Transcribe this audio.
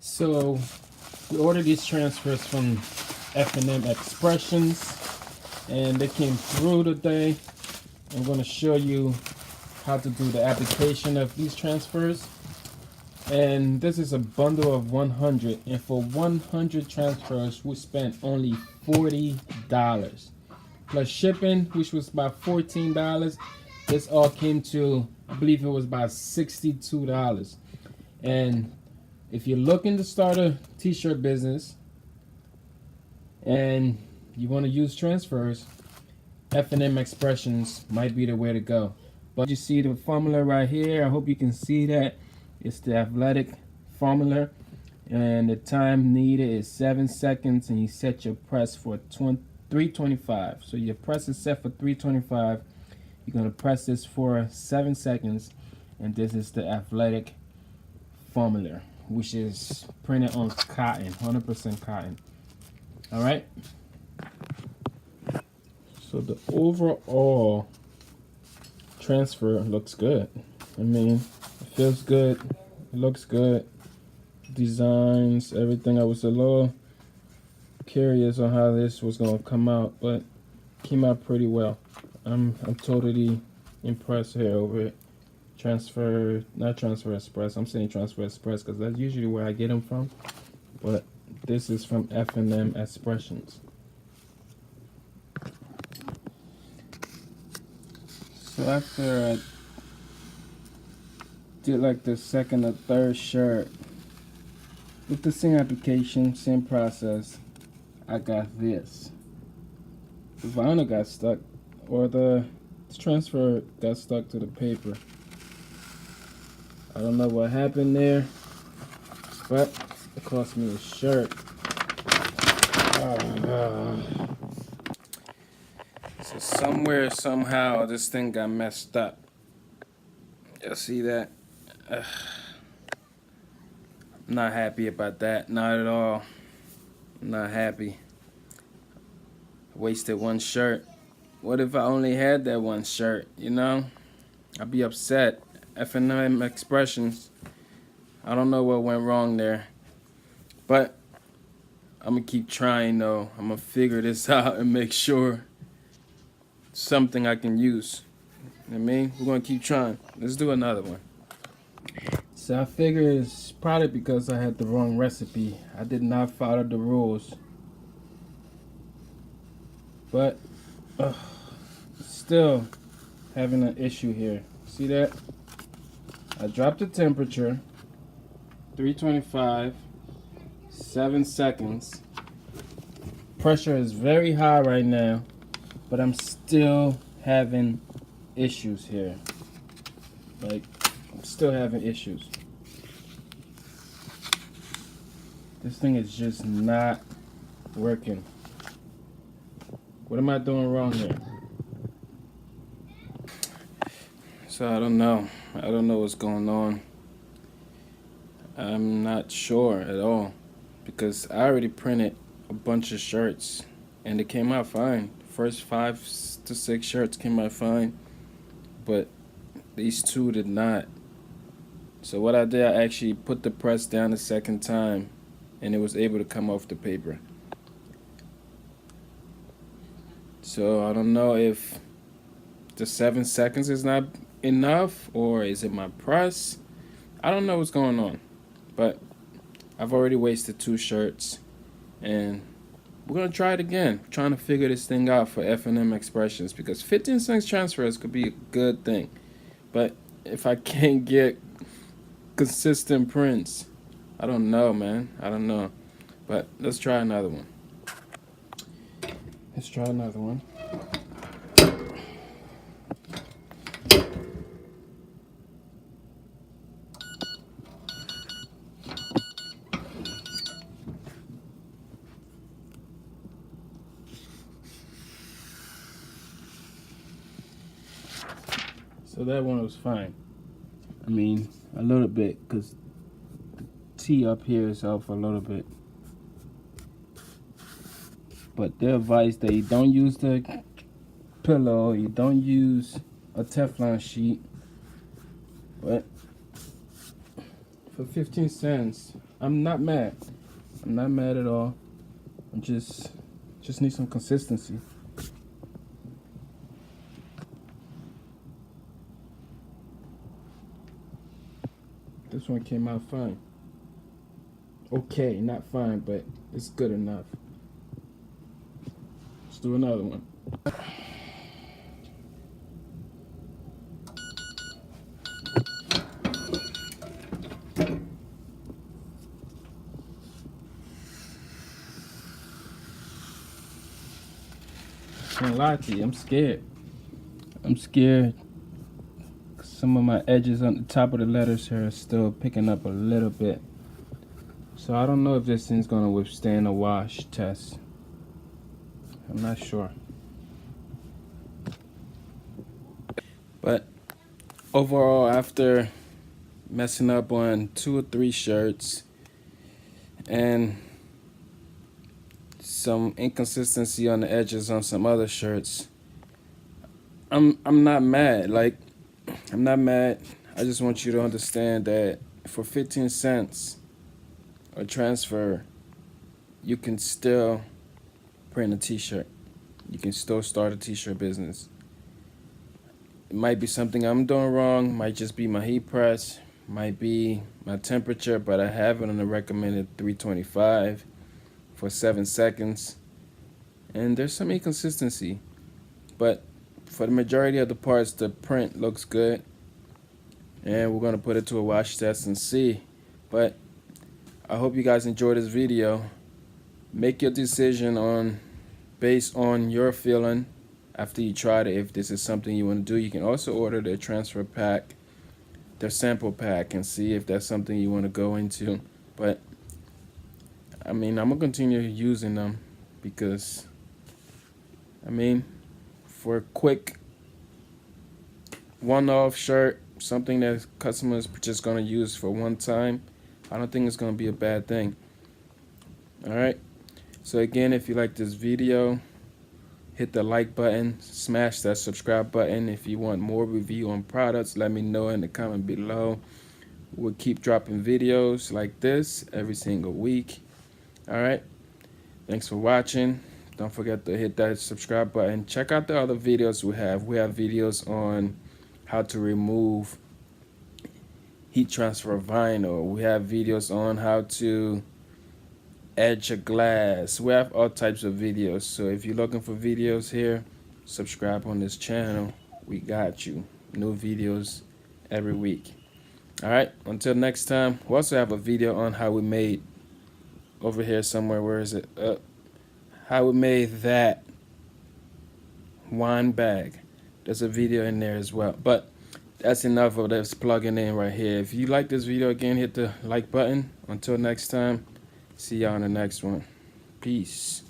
So we ordered these transfers from F&M Expressions, and they came through today. I'm going to show you how to do the application of these transfers. And this is a bundle of 100, and for 100 transfers we spent only $40 plus shipping, which was about $14. This all came to, I believe it was about $62. And if you're looking to start a t-shirt business and you want to use transfers, F&M Expressions might be the way to go. But you see the formula right here. I hope you can see that. It's the athletic formula, and the time needed is 7 seconds, and you set your press for 325. So your press is set for 325. You're going to press this for 7 seconds, and this is the athletic formula, which is printed on cotton, 100% cotton. All right. So the overall transfer looks good. I mean, it feels good, it looks good, designs, everything. I was a little curious on how this was gonna come out, but it came out pretty well. I'm totally impressed here over it. Not Transfer Express. I'm saying Transfer Express because that's usually where I get them from, but this is from F&M Expressions. So after I did like the second or third shirt with the same application, same process, I got this. The vinyl got stuck, or the transfer got stuck to the paper. I don't know what happened there, but it cost me a shirt. So somewhere, somehow, this thing got messed up. Y'all see that? I'm not happy about that, not at all. I'm not happy. I wasted one shirt. What if I only had that one shirt, you know? I'd be upset. F&M Expressions, I don't know what went wrong there, but I'm gonna keep trying though. I'm gonna figure this out and make sure it's something I can use. You know what I mean? We're gonna keep trying. Let's do another one. So I figure it's probably because I had the wrong recipe. I did not follow the rules. But still having an issue here. See that? I dropped the temperature, 325, 7 seconds. Pressure is very high right now, but I'm still having issues here. Like, I'm still having issues. This thing is just not working. What am I doing wrong here? So I don't know. I don't know what's going on. I'm not sure at all, because I already printed a bunch of shirts and it came out fine. First 5 to 6 shirts came out fine, but these 2 did not. So what I did, I actually put the press down the second time and it was able to come off the paper. So I don't know if the 7 seconds is not enough, or is it my press? I don't know what's going on, but I've already wasted 2 shirts and we're gonna try it again. We're trying to figure this thing out for F&M Expressions, because 15 cents transfers could be a good thing, but if I can't get consistent prints, I don't know, man. I don't know, but let's try another one. Let's try another one. So that one was fine. I mean, a little bit, because the T up here is off a little bit. But they advise that you don't use the pillow, you don't use a Teflon sheet. But for 15 cents, I'm not mad. I'm not mad at all. I'm just need some consistency. This one came out fine. Okay, not fine, but it's good enough. Let's do another one. Can't lie to you, I'm scared. I'm scared. Some of my edges on the top of the letters here are still picking up a little bit. So I don't know if this thing's gonna withstand a wash test. I'm not sure. But overall, after messing up on 2 or 3 shirts and some inconsistency on the edges on some other shirts, I'm not mad. Like, I'm not mad. I just want you to understand that for 15 cents a transfer, you can still print a t-shirt. You can still start a t-shirt business. It might be something I'm doing wrong, might just be my heat press, might be my temperature, but I have it on the recommended 325 for 7 seconds. And there's some inconsistency, but for the majority of the parts, the print looks good. And we're gonna put it to a wash test and see. But I hope you guys enjoyed this video. Make your decision based on your feeling after you tried it. If this is something you want to do, you can also order their transfer pack, their sample pack, and see if that's something you want to go into. But I mean, I'm gonna continue using them because, I mean, for a quick one-off shirt, something that customers just gonna use for one time, I don't think it's gonna be a bad thing. All right. So again, if you like this video, hit the like button, smash that subscribe button. If you want more review on products, let me know in the comment below. We'll keep dropping videos like this every single week. All right. Thanks for watching. Don't forget to hit that subscribe button. Check out the other videos we have. We have videos on how to remove heat transfer vinyl. We have videos on how to edge a glass. We have all types of videos. So if you're looking for videos here, subscribe on this channel. We got you. New videos every week. All right. Until next time. We also have a video on how we made over here somewhere. Where is it? How we made that wine bag. There's a video in there as well. But that's enough of this plugging in right here. If you like this video, again, hit the like button. Until next time, see y'all on the next one. Peace.